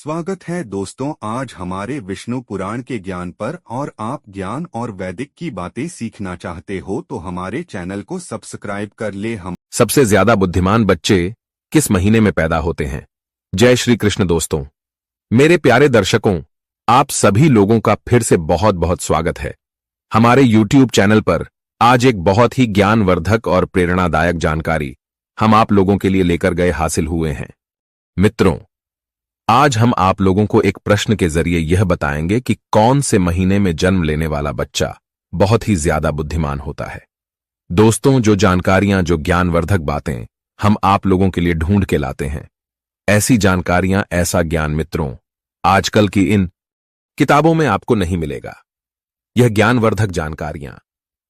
स्वागत है दोस्तों। आज हमारे विष्णु पुराण के ज्ञान पर, और आप ज्ञान और वैदिक की बातें सीखना चाहते हो तो हमारे चैनल को सब्सक्राइब कर ले। हम सबसे ज्यादा बुद्धिमान बच्चे किस महीने में पैदा होते हैं? जय श्री कृष्ण दोस्तों, मेरे प्यारे दर्शकों, आप सभी लोगों का फिर से बहुत बहुत स्वागत है। हमारे YouTube चैनल पर आज एक बहुत ही ज्ञानवर्धक और प्रेरणादायक जानकारी हम आप लोगों के लिए लेकर गए हासिल हुए हैं। मित्रों, आज हम आप लोगों को एक प्रश्न के जरिए यह बताएंगे कि कौन से महीने में जन्म लेने वाला बच्चा बहुत ही ज्यादा बुद्धिमान होता है। दोस्तों, जो जानकारियां, जो ज्ञानवर्धक बातें हम आप लोगों के लिए ढूंढ के लाते हैं, ऐसी जानकारियां, ऐसा ज्ञान मित्रों आजकल की इन किताबों में आपको नहीं मिलेगा। यह ज्ञानवर्धक जानकारियां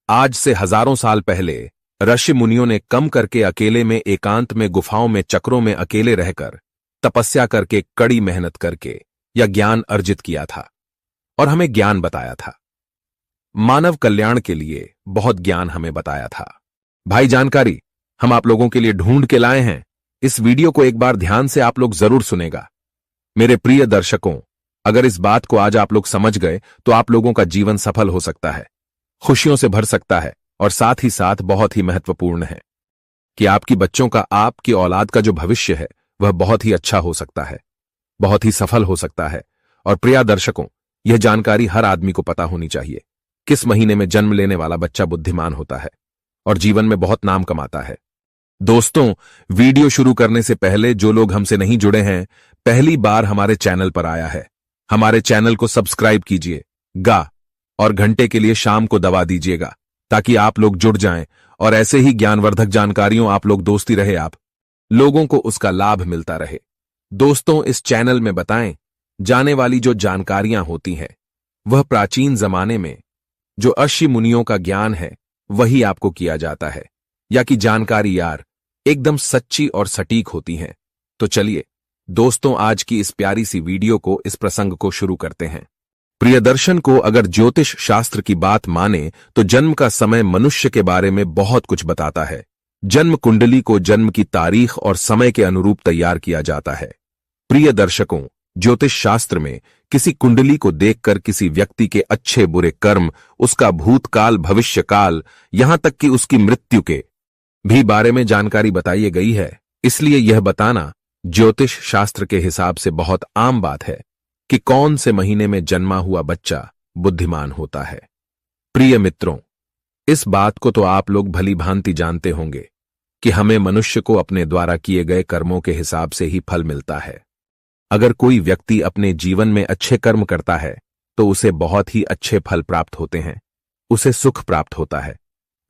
आज से हजारों साल पहले ऋषि मुनियों ने कम करके अकेले में, एकांत में, गुफाओं में, चक्रों में अकेले रहकर, तपस्या करके, कड़ी मेहनत करके यह ज्ञान अर्जित किया था और हमें ज्ञान बताया था। मानव कल्याण के लिए बहुत ज्ञान हमें बताया था। भाई, जानकारी हम आप लोगों के लिए ढूंढ के लाए हैं। इस वीडियो को एक बार ध्यान से आप लोग जरूर सुनेगा। मेरे प्रिय दर्शकों, अगर इस बात को आज आप लोग समझ गए तो आप लोगों का जीवन सफल हो सकता है, खुशियों से भर सकता है, और साथ ही साथ बहुत ही महत्वपूर्ण है कि आपकी बच्चों का, आपकी औलाद का जो भविष्य है वह बहुत ही अच्छा हो सकता है, बहुत ही सफल हो सकता है। और प्रिय दर्शकों, यह जानकारी हर आदमी को पता होनी चाहिए। किस महीने में जन्म लेने वाला बच्चा बुद्धिमान होता है और जीवन में बहुत नाम कमाता है। दोस्तों, वीडियो शुरू करने से पहले जो लोग हमसे नहीं जुड़े हैं, पहली बार हमारे चैनल पर आया है, हमारे चैनल को सब्सक्राइब कीजिएगा और घंटे के लिए शाम को दबा दीजिएगा ताकि आप लोग जुड़ जाएं और ऐसे ही ज्ञानवर्धक जानकारियों आप लोग दोस्ती रहे, आप लोगों को उसका लाभ मिलता रहे। दोस्तों, इस चैनल में बताएं जाने वाली जो जानकारियां होती हैं वह प्राचीन जमाने में जो ऋषि मुनियों का ज्ञान है वही आपको किया जाता है, या कि जानकारी यार एकदम सच्ची और सटीक होती हैं। तो चलिए दोस्तों, आज की इस प्यारी सी वीडियो को, इस प्रसंग को शुरू करते हैं। प्रियदर्शन को अगर ज्योतिष शास्त्र की बात माने तो जन्म का समय मनुष्य के बारे में बहुत कुछ बताता है। जन्म कुंडली को जन्म की तारीख और समय के अनुरूप तैयार किया जाता है। प्रिय दर्शकों, ज्योतिष शास्त्र में किसी कुंडली को देखकर किसी व्यक्ति के अच्छे बुरे कर्म, उसका भूतकाल, भविष्यकाल, यहां तक कि उसकी मृत्यु के भी बारे में जानकारी बताई गई है। इसलिए यह बताना ज्योतिष शास्त्र के हिसाब से बहुत आम बात है कि कौन से महीने में जन्मा हुआ बच्चा बुद्धिमान होता है। प्रिय मित्रों, इस बात को तो आप लोग भली भांति जानते होंगे कि हमें मनुष्य को अपने द्वारा किए गए कर्मों के हिसाब से ही फल मिलता है। अगर कोई व्यक्ति अपने जीवन में अच्छे कर्म करता है तो उसे बहुत ही अच्छे फल प्राप्त होते हैं, उसे सुख प्राप्त होता है।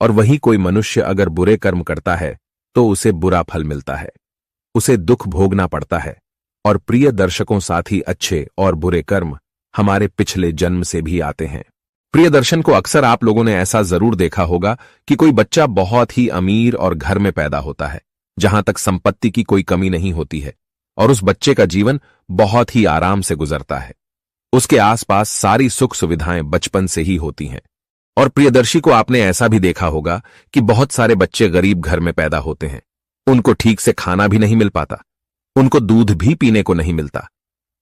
और वही कोई मनुष्य अगर बुरे कर्म करता है तो उसे बुरा फल मिलता है, उसे दुख भोगना पड़ता है। और प्रिय दर्शकों, साथ ही अच्छे और बुरे कर्म हमारे पिछले जन्म से भी आते हैं। प्रिय दर्शन को अक्सर आप लोगों ने ऐसा जरूर देखा होगा कि कोई बच्चा बहुत ही अमीर और घर में पैदा होता है जहां तक संपत्ति की कोई कमी नहीं होती है, और उस बच्चे का जीवन बहुत ही आराम से गुजरता है। उसके आसपास सारी सुख सुविधाएं बचपन से ही होती हैं। और प्रियदर्शी को आपने ऐसा भी देखा होगा कि बहुत सारे बच्चे गरीब घर में पैदा होते हैं, उनको ठीक से खाना भी नहीं मिल पाता, उनको दूध भी पीने को नहीं मिलता,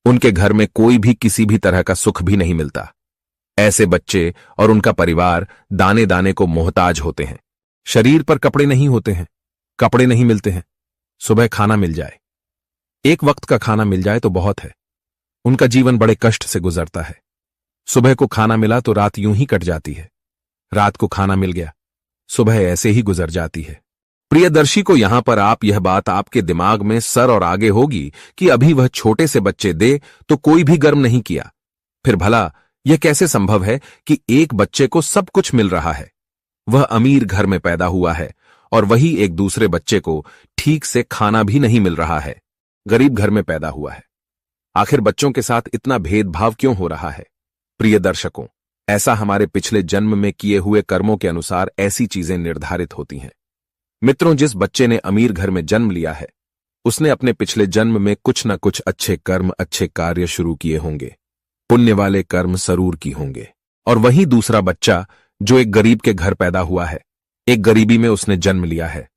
उनके घर में कोई भी किसी भी तरह का सुख भी नहीं मिलता। ऐसे बच्चे और उनका परिवार दाने दाने को मोहताज होते हैं। शरीर पर कपड़े नहीं होते हैं, कपड़े नहीं मिलते हैं, सुबह खाना मिल जाए, एक वक्त का खाना मिल जाए तो बहुत है। उनका जीवन बड़े कष्ट से गुजरता है। सुबह को खाना मिला तो रात यूं ही कट जाती है, रात को खाना मिल गया, सुबह ऐसे ही गुजर जाती है। प्रियदर्शी को यहां पर आप यह बात आपके दिमाग में सर और आगे होगी कि अभी वह छोटे से बच्चे दे तो कोई भी गर्म नहीं किया, फिर भला यह कैसे संभव है कि एक बच्चे को सब कुछ मिल रहा है? वह अमीर घर में पैदा हुआ है और वही एक दूसरे बच्चे को ठीक से खाना भी नहीं मिल रहा है, गरीब घर में पैदा हुआ है। आखिर बच्चों के साथ इतना भेदभाव क्यों हो रहा है? प्रिय दर्शकों, ऐसा हमारे पिछले जन्म में किए हुए कर्मों के अनुसार ऐसी चीजें निर्धारित होती हैं। मित्रों, जिस बच्चे ने अमीर घर में जन्म लिया है उसने अपने पिछले जन्म में कुछ न कुछ अच्छे कर्म, अच्छे कार्य शुरू किए होंगे, पुण्य वाले कर्म जरूर की होंगे। और वही दूसरा बच्चा जो एक गरीब के घर पैदा हुआ है, एक गरीबी में उसने जन्म लिया है,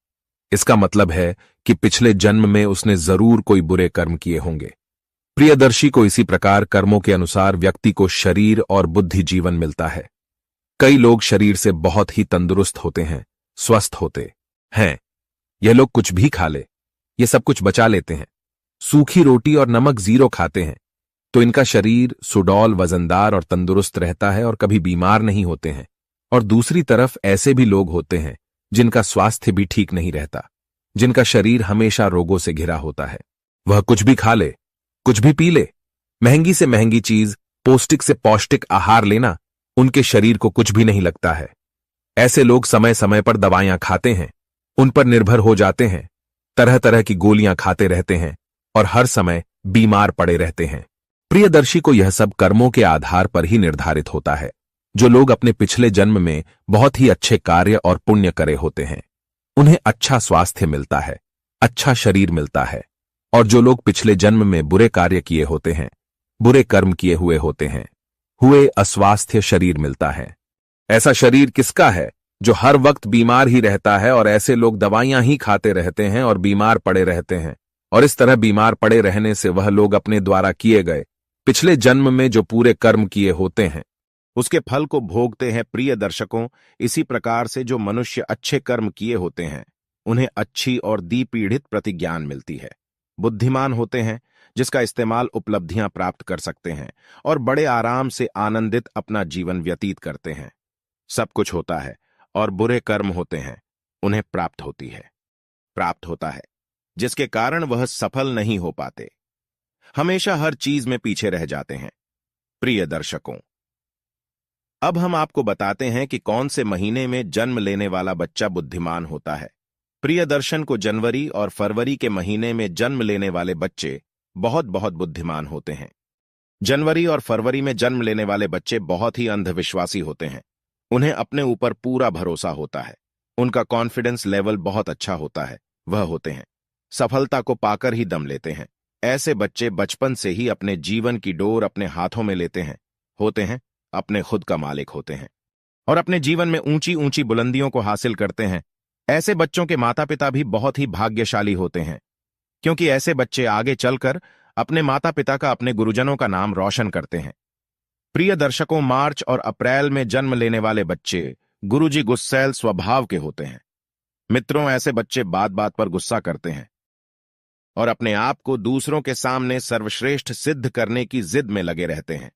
इसका मतलब है कि पिछले जन्म में उसने जरूर कोई बुरे कर्म किए होंगे। प्रियदर्शी को इसी प्रकार कर्मों के अनुसार व्यक्ति को शरीर और बुद्धि जीवन मिलता है। कई लोग शरीर से बहुत ही तंदुरुस्त होते हैं, स्वस्थ होते हैं। यह लोग कुछ भी खा ले, ये सब कुछ बचा लेते हैं। सूखी रोटी और नमक जीरो खाते हैं तो इनका शरीर सुडौल, वजनदार और तंदुरुस्त रहता है और कभी बीमार नहीं होते हैं। और दूसरी तरफ ऐसे भी लोग होते हैं जिनका स्वास्थ्य भी ठीक नहीं रहता, जिनका शरीर हमेशा रोगों से घिरा होता है। वह कुछ भी खा ले, कुछ भी पी ले, महंगी से महंगी चीज, पौष्टिक से पौष्टिक आहार लेना उनके शरीर को कुछ भी नहीं लगता है। ऐसे लोग समय समय पर दवाइयां खाते हैं, उन पर निर्भर हो जाते हैं, तरह तरह की गोलियां खाते रहते हैं और हर समय बीमार पड़े रहते हैं। प्रियदर्शी को यह सब कर्मों के आधार पर ही निर्धारित होता है। जो लोग अपने पिछले जन्म में बहुत ही अच्छे कार्य और पुण्य करे होते हैं, उन्हें अच्छा स्वास्थ्य मिलता है, अच्छा शरीर मिलता है। और जो लोग पिछले जन्म में बुरे कार्य किए होते हैं, बुरे कर्म किए हुए होते हैं, हुए अस्वास्थ्य शरीर मिलता है। ऐसा शरीर किसका है जो हर वक्त बीमार ही रहता है? और ऐसे लोग दवाइयां ही खाते रहते हैं और बीमार पड़े रहते हैं। और इस तरह बीमार पड़े रहने से वह लोग अपने द्वारा किए गए पिछले जन्म में जो पूरे कर्म किए होते हैं, उसके फल को भोगते हैं। प्रिय दर्शकों, इसी प्रकार से जो मनुष्य अच्छे कर्म किए होते हैं, उन्हें अच्छी और दीपीढ़ित प्रतिज्ञान मिलती है। बुद्धिमान होते हैं, जिसका इस्तेमाल उपलब्धियां प्राप्त कर सकते हैं और बड़े आराम से आनंदित अपना जीवन व्यतीत करते हैं। सब कुछ होता है और बुरे कर्म होते हैं, उन्हें प्राप्त होता है, जिसके कारण वह सफल नहीं हो पाते, हमेशा हर चीज में पीछे रह जाते हैं। प्रिय दर्शकों, अब हम आपको बताते हैं कि कौन से महीने में जन्म लेने वाला बच्चा बुद्धिमान होता है। प्रियदर्शन को जनवरी और फरवरी के महीने में जन्म लेने वाले बच्चे बहुत बहुत बुद्धिमान होते हैं। जनवरी और फरवरी में जन्म लेने वाले बच्चे बहुत ही अंधविश्वासी होते हैं। उन्हें अपने ऊपर पूरा भरोसा होता है, उनका कॉन्फिडेंस लेवल बहुत अच्छा होता है। वह होते हैं सफलता को पाकर ही दम लेते हैं। ऐसे बच्चे बचपन से ही अपने जीवन की डोर अपने हाथों में लेते हैं, होते हैं अपने खुद का मालिक होते हैं और अपने जीवन में ऊंची ऊंची बुलंदियों को हासिल करते हैं। ऐसे बच्चों के माता पिता भी बहुत ही भाग्यशाली होते हैं, क्योंकि ऐसे बच्चे आगे चलकर अपने माता पिता का, अपने गुरुजनों का नाम रोशन करते हैं। प्रिय दर्शकों, मार्च और अप्रैल में जन्म लेने वाले बच्चे गुरुजी गुस्सैल स्वभाव के होते हैं। मित्रों, ऐसे बच्चे बात बात पर गुस्सा करते हैं और अपने आप को दूसरों के सामने सर्वश्रेष्ठ सिद्ध करने की जिद में लगे रहते हैं।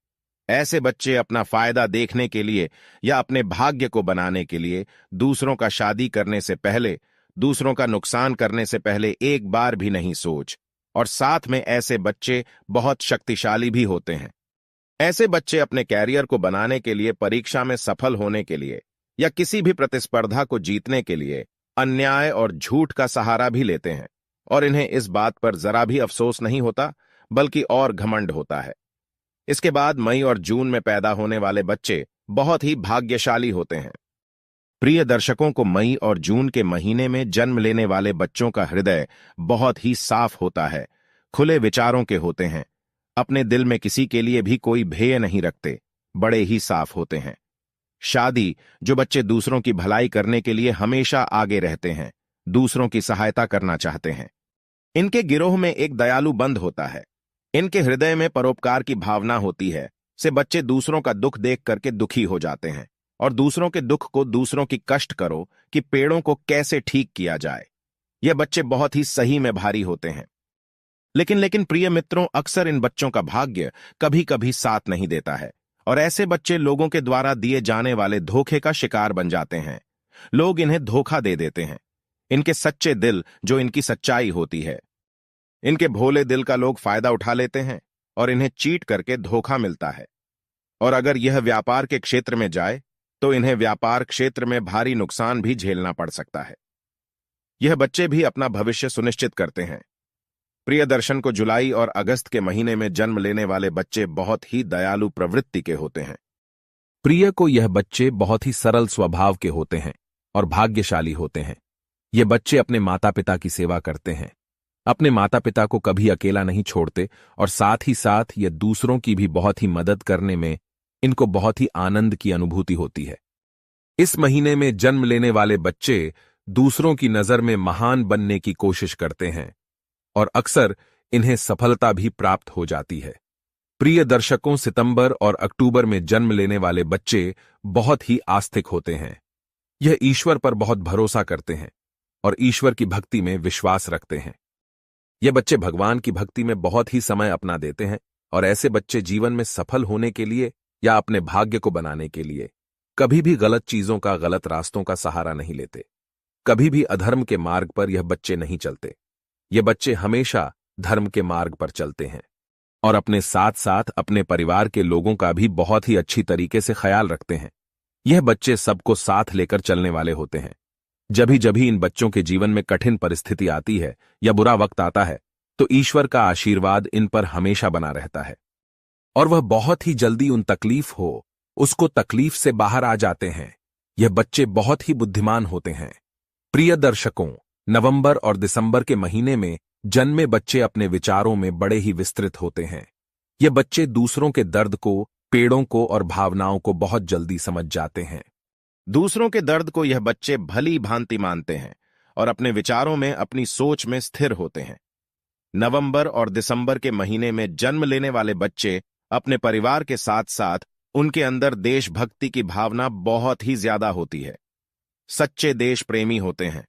ऐसे बच्चे अपना फायदा देखने के लिए या अपने भाग्य को बनाने के लिए दूसरों का शादी करने से पहले, दूसरों का नुकसान करने से पहले एक बार भी नहीं सोच। और साथ में ऐसे बच्चे बहुत शक्तिशाली भी होते हैं। ऐसे बच्चे अपने कैरियर को बनाने के लिए, परीक्षा में सफल होने के लिए या किसी भी प्रतिस्पर्धा को जीतने के लिए अन्याय और झूठ का सहारा भी लेते हैं और इन्हें इस बात पर जरा भी अफसोस नहीं होता, बल्कि और घमंड होता है। इसके बाद मई और जून में पैदा होने वाले बच्चे बहुत ही भाग्यशाली होते हैं। प्रिय दर्शकों को मई और जून के महीने में जन्म लेने वाले बच्चों का हृदय बहुत ही साफ होता है, खुले विचारों के होते हैं, अपने दिल में किसी के लिए भी कोई भय नहीं रखते, बड़े ही साफ होते हैं। शादी, जो बच्चे दूसरों की भलाई करने के लिए हमेशा आगे रहते हैं, दूसरों की सहायता करना चाहते हैं। इनके गिरोह में एक दयालु बंद होता है, इनके हृदय में परोपकार की भावना होती है। से बच्चे दूसरों का दुख देख करके दुखी हो जाते हैं और दूसरों के दुख को, दूसरों की कष्ट करो कि पेड़ों को कैसे ठीक किया जाए। ये बच्चे बहुत ही सही में भारी होते हैं। लेकिन प्रिय मित्रों, अक्सर इन बच्चों का भाग्य कभी कभी साथ नहीं देता है और ऐसे बच्चे लोगों के द्वारा दिए जाने वाले धोखे का शिकार बन जाते हैं। लोग इन्हें धोखा दे देते हैं। इनके सच्चे दिल, जो इनकी सच्चाई होती है, इनके भोले दिल का लोग फायदा उठा लेते हैं और इन्हें चीट करके धोखा मिलता है। और अगर यह व्यापार के क्षेत्र में जाए तो इन्हें व्यापार क्षेत्र में भारी नुकसान भी झेलना पड़ सकता है। यह बच्चे भी अपना भविष्य सुनिश्चित करते हैं। प्रियदर्शन को जुलाई और अगस्त के महीने में जन्म लेने वाले बच्चे बहुत ही दयालु प्रवृत्ति के होते हैं। प्रिय को यह बच्चे बहुत ही सरल स्वभाव के होते हैं और भाग्यशाली होते हैं। ये बच्चे अपने माता पिता की सेवा करते हैं, अपने माता पिता को कभी अकेला नहीं छोड़ते और साथ ही साथ ये दूसरों की भी बहुत ही मदद करने में इनको बहुत ही आनंद की अनुभूति होती है। इस महीने में जन्म लेने वाले बच्चे दूसरों की नजर में महान बनने की कोशिश करते हैं और अक्सर इन्हें सफलता भी प्राप्त हो जाती है। प्रिय दर्शकों, सितंबर और अक्टूबर में जन्म लेने वाले बच्चे बहुत ही आस्तिक होते हैं। यह ईश्वर पर बहुत भरोसा करते हैं और ईश्वर की भक्ति में विश्वास रखते हैं। ये बच्चे भगवान की भक्ति में बहुत ही समय अपना देते हैं और ऐसे बच्चे जीवन में सफल होने के लिए या अपने भाग्य को बनाने के लिए कभी भी गलत चीजों का, गलत रास्तों का सहारा नहीं लेते। कभी भी अधर्म के मार्ग पर यह बच्चे नहीं चलते। ये बच्चे हमेशा धर्म के मार्ग पर चलते हैं और अपने साथ साथ अपने परिवार के लोगों का भी बहुत ही अच्छी तरीके से ख्याल रखते हैं। यह बच्चे सबको साथ लेकर चलने वाले होते हैं। जब इन बच्चों के जीवन में कठिन परिस्थिति आती है या बुरा वक्त आता है तो ईश्वर का आशीर्वाद इन पर हमेशा बना रहता है और वह बहुत ही जल्दी उन तकलीफ हो उसको तकलीफ से बाहर आ जाते हैं। यह बच्चे बहुत ही बुद्धिमान होते हैं। प्रिय दर्शकों, नवंबर और दिसंबर के महीने में जन्मे बच्चे अपने विचारों में बड़े ही विस्तृत होते हैं। ये बच्चे दूसरों के दर्द को, पेड़ों को और भावनाओं को बहुत जल्दी समझ जाते हैं। दूसरों के दर्द को यह बच्चे भली भांति मानते हैं और अपने विचारों में, अपनी सोच में स्थिर होते हैं। नवंबर और दिसंबर के महीने में जन्म लेने वाले बच्चे अपने परिवार के साथ साथ उनके अंदर देशभक्ति की भावना बहुत ही ज्यादा होती है। सच्चे देश प्रेमी होते हैं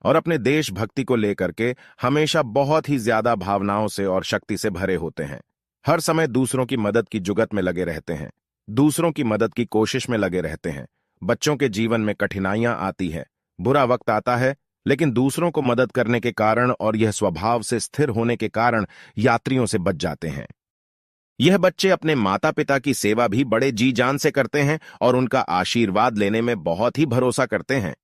और अपने देशभक्ति को लेकर के हमेशा बहुत ही ज्यादा भावनाओं से और शक्ति से भरे होते हैं। हर समय दूसरों की मदद की जुगत में लगे रहते हैं, दूसरों की मदद की कोशिश में लगे रहते हैं। बच्चों के जीवन में कठिनाइयां आती है, बुरा वक्त आता है, लेकिन दूसरों को मदद करने के कारण और यह स्वभाव से स्थिर होने के कारण यात्रियों से बच जाते हैं। यह बच्चे अपने माता पिता की सेवा भी बड़े जी जान से करते हैं और उनका आशीर्वाद लेने में बहुत ही भरोसा करते हैं।